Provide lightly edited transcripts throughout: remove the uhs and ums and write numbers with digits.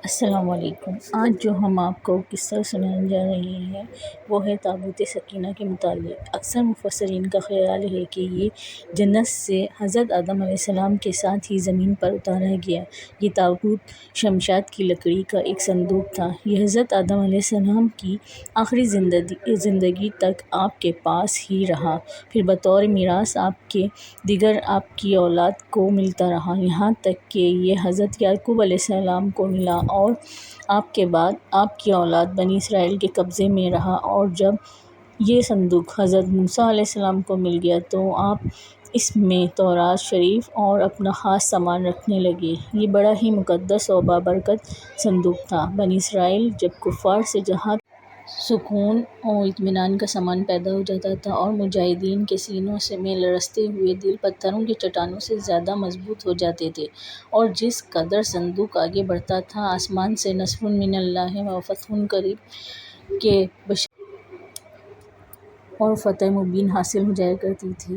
السلام علیکم۔ آج جو ہم آپ کو قصہ سنانے جا رہے ہیں وہ ہے تابوت سکینہ کے متعلق۔ اکثر مفسرین کا خیال ہے کہ یہ جنت سے حضرت آدم علیہ السلام کے ساتھ ہی زمین پر اتارا گیا۔ یہ تابوت شمشاد کی لکڑی کا ایک صندوق تھا۔ یہ حضرت آدم علیہ السلام کی آخری زندگی تک آپ کے پاس ہی رہا، پھر بطور میراث آپ کی اولاد کو ملتا رہا، یہاں تک کہ یہ حضرت یعقوب علیہ السلام کو ملا اور آپ کے بعد آپ کی اولاد بنی اسرائیل کے قبضے میں رہا۔ اور جب یہ صندوق حضرت موسیٰ علیہ السلام کو مل گیا تو آپ اس میں تورات شریف اور اپنا خاص سامان رکھنے لگے۔ یہ بڑا ہی مقدس اور بابرکت صندوق تھا۔ بنی اسرائیل جب کفار سے جہاں سکون اور اطمینان کا سامان پیدا ہو جاتا تھا اور مجاہدین کے سینوں میں لرزتے ہوئے دل پتھروں کی چٹانوں سے زیادہ مضبوط ہو جاتے تھے، اور جس قدر صندوق آگے بڑھتا تھا آسمان سے نصر من اللہ و فتح قریب کے بشارت اور فتح مبین حاصل ہو جایا کرتی تھی۔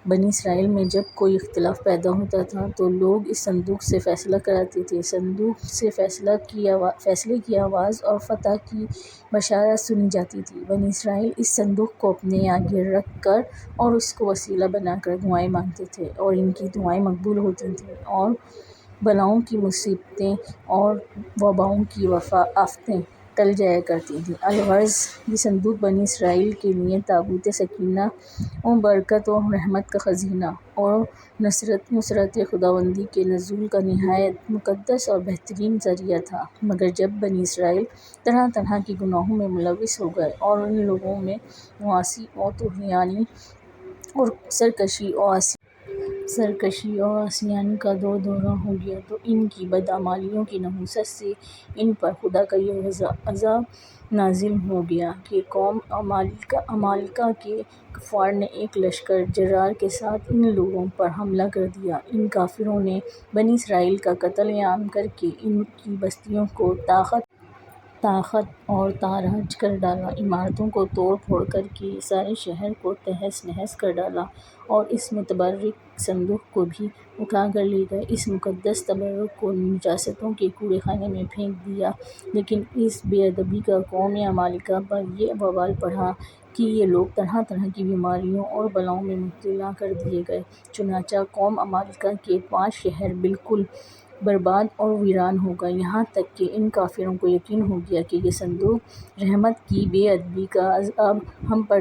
بنی اسرائیل میں جب کوئی اختلاف پیدا ہوتا تھا تو لوگ اس صندوق سے فیصلہ کراتے تھے۔ صندوق سے فیصلے کی آواز اور فتح کی بشارت سنی جاتی تھی۔ بنی اسرائیل اس صندوق کو اپنے آگے رکھ کر اور اس کو وسیلہ بنا کر دعائیں مانگتے تھے، اور ان کی دعائیں مقبول ہوتی تھیں اور بلاؤں کی مصیبتیں اور وباؤں کی آفتیں ٹل جایا کرتی تھیں۔ الغرض یہ صندوق بنی اسرائیل کے لیے تابوت سکینہ اور برکت و رحمت کا خزینہ اور نصرت خداوندی کے نزول کا نہایت مقدس اور بہترین ذریعہ تھا۔ مگر جب بنی اسرائیل طرح طرح کے گناہوں میں ملوث ہو گئے اور ان لوگوں میں معاصی اور طغیانی اور سرکشی اور عصیان کا دورہ ہو گیا تو ان کی بدعمالیوں کی نحوست سے ان پر خدا کا یہ عذاب نازل ہو گیا کہ قوم عمالقہ کے کفار نے ایک لشکر جرار کے ساتھ ان لوگوں پر حملہ کر دیا۔ ان کافروں نے بنی اسرائیل کا قتل عام کر کے ان کی بستیوں کو طاقت اور تاراج کر ڈالا، عمارتوں کو توڑ پھوڑ کر کے سارے شہر کو تہس نہس کر ڈالا، اور اس متبرک صندوق کو بھی اٹھا کر لے گئے۔ اس مقدس تبرک کو نجاستوں کے کوڑے خانے میں پھینک دیا۔ لیکن اس بے ادبی کا قوم عمالقہ پر یہ وبال پڑا کہ یہ لوگ طرح طرح کی بیماریوں اور بلاؤں میں مبتلا کر دیے گئے۔ چنانچہ قوم عمالقہ کے 5 شہر بالکل برباد اور ویران ہو گئے، یہاں تک کہ ان کافروں کو یقین ہو گیا کہ یہ صندوق رحمت کی بے ادبی کا عذاب ہم پر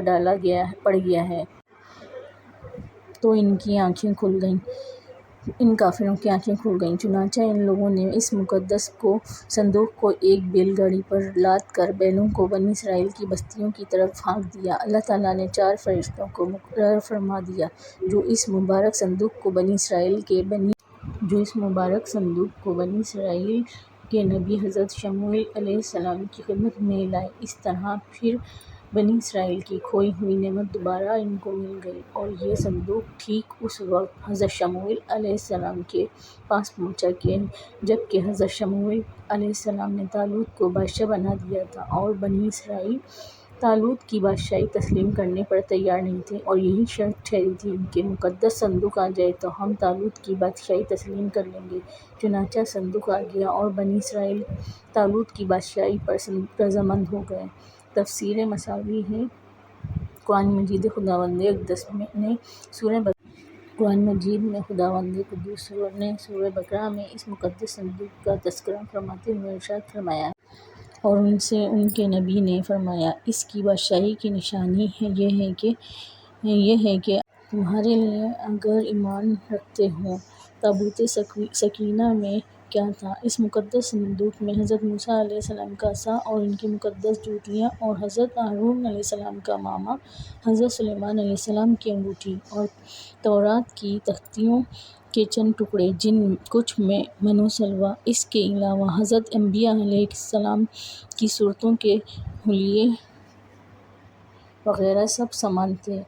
پڑ گیا ہے۔ تو ان کافروں کی آنکھیں کھل گئیں۔ چنانچہ ان لوگوں نے اس مقدس صندوق کو ایک بیل گاڑی پر لاد کر بیلوں کو بنی اسرائیل کی بستیوں کی طرف ہانک دیا۔ اللہ تعالیٰ نے 4 فرشتوں کو مقرر فرما دیا جو اس مبارک صندوق کو بنی اسرائیل کے نبی حضرت شموئیل علیہ السلام کی خدمت میں لائے۔ اس طرح پھر بنی اسرائیل کی کھوئی ہوئی نعمت دوبارہ ان کو مل گئی، اور یہ صندوق ٹھیک اس وقت حضرت شموئیل علیہ السلام کے پاس پہنچا جب کہ حضرت شموئیل علیہ السلام نے طالوت کو بادشاہ بنا دیا تھا، اور بنی اسرائیل طالوت کی بادشاہی تسلیم کرنے پر تیار نہیں تھے، اور یہی شرط ٹھہری تھی کہ مقدس صندوق آ جائے تو ہم طالوت کی بادشاہی تسلیم کر لیں گے۔ چنانچہ صندوق آ گیا اور بنی اسرائیل طالوت کی بادشاہی پر رضامند ہو گئے۔ تفسیر مساوی ہے۔ قرآن مجید میں خداوند قدوس نے سورہ بقرہ میں اس مقدس صندوق کا تذکرہ فرماتے ہوئے ارشاد فرمایا ہے، اور ان سے ان کے نبی نے فرمایا، اس کی بادشاہی کی نشانی یہ ہے کہ تمہارے لیے اگر ایمان رکھتے ہو۔ تابوت سکینہ میں کیا تھا؟ اس مقدس صندوق میں حضرت موسیٰ علیہ السلام کا عصا اور ان کی مقدس جوتیاں، اور حضرت ہارون علیہ السلام کا ماما حضرت سلیمان علیہ السلام کی انگوٹھی، اور تورات کی تختیوں کے چند ٹکڑے جن کچھ میں من و سلویٰ۔ اس کے علاوہ حضرت انبیاء علیہ السلام کی صورتوں کے حلیے وغیرہ سب سامان تھے۔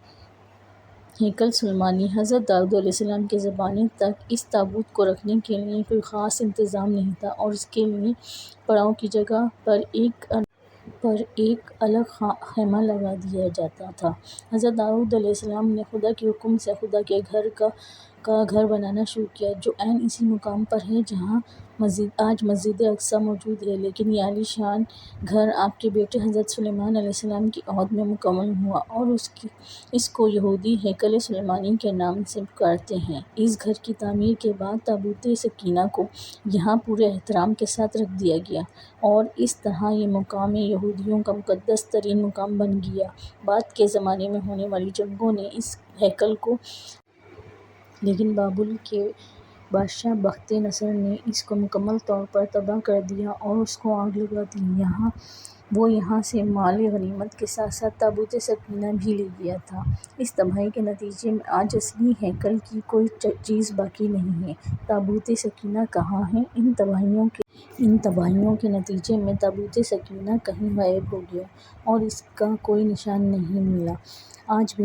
ہیکل سلیمانی۔ حضرت داؤد علیہ السلام کے زمانے تک اس تابوت کو رکھنے کے لیے کوئی خاص انتظام نہیں تھا، اور اس کے لیے پڑاؤ کی جگہ پر ایک الگ خیمہ لگا دیا جاتا تھا۔ حضرت داؤد علیہ السلام نے خدا کے حکم سے خدا کے گھر کا گھر بنانا شروع کیا، جو عین اسی مقام پر ہے جہاں آج مسجد اقصیٰ موجود ہے، لیکن یہ عالی شان گھر آپ کے بیٹے حضرت سلیمان علیہ السلام کی عہد میں مکمل ہوا اور اس کو یہودی ہیکل سلیمانی کے نام سے پکارتے ہیں۔ اس گھر کی تعمیر کے بعد تابوت سکینہ کو یہاں پورے احترام کے ساتھ رکھ دیا گیا اور اس طرح یہ مقام یہودیوں کا مقدس ترین مقام بن گیا۔ بعد کے زمانے میں ہونے والی جنگوں نے اس ہیکل کو لیکن بابل کے بادشاہ بخت نصر نے اس کو مکمل طور پر تباہ کر دیا اور اس کو آگ لگا دی۔ وہ یہاں سے مال غنیمت کے ساتھ ساتھ تابوت سکینہ بھی لے گیا تھا۔ اس تباہی کے نتیجے میں آج اصلی ہیکل کی کوئی چیز باقی نہیں ہے۔ تابوت سکینہ کہاں ہے؟ ان تباہیوں کے نتیجے میں تابوت سکینہ کہیں غائب ہو گیا اور اس کا کوئی نشان نہیں ملا۔ آج بھی